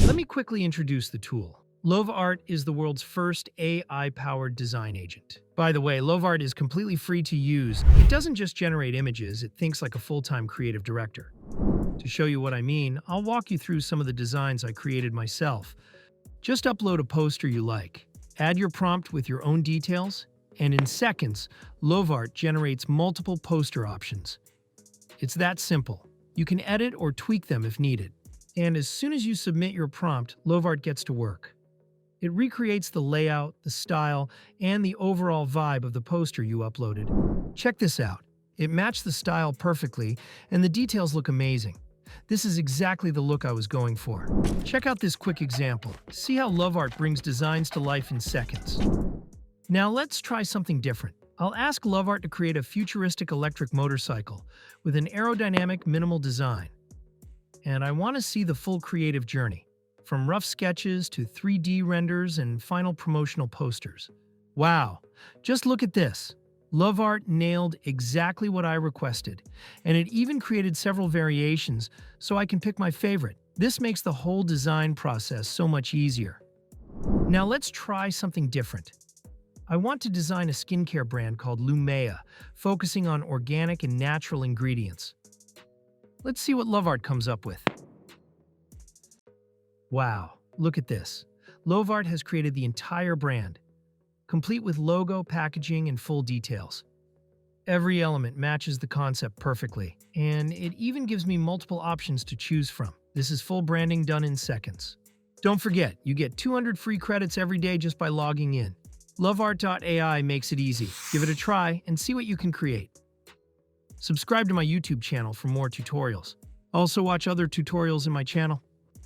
Let me quickly introduce the tool. Lovart is the world's first AI-powered design agent. By the way, Lovart is completely free to use. It doesn't just generate images, it thinks like a full-time creative director. To show you what I mean, I'll walk you through some of the designs I created myself. Just upload a poster you like, add your prompt with your own details, and in seconds, Lovart generates multiple poster options. It's that simple. You can edit or tweak them if needed. And as soon as you submit your prompt, Lovart gets to work. It recreates the layout, the style, and the overall vibe of the poster you uploaded. Check this out. It matched the style perfectly, and the details look amazing. This is exactly the look I was going for. Check out this quick example. See how Lovart brings designs to life in seconds. Now let's try something different. I'll ask Lovart to create a futuristic electric motorcycle with an aerodynamic, minimal design. And I want to see the full creative journey, from rough sketches to 3D renders and final promotional posters. Wow, just look at this. Lovart nailed exactly what I requested, and it even created several variations so I can pick my favorite. This makes the whole design process so much easier. Now let's try something different. I want to design a skincare brand called Lumea, focusing on organic and natural ingredients. Let's see what Lovart comes up with. Wow, look at this. Lovart has created the entire brand, complete with logo, packaging, and full details. Every element matches the concept perfectly, and it even gives me multiple options to choose from. This is full branding done in seconds. Don't forget, you get 200 free credits every day just by logging in. Lovart AI makes it easy. Give it a try and see what you can create. Subscribe to my YouTube channel for more tutorials. Also watch other tutorials in my channel.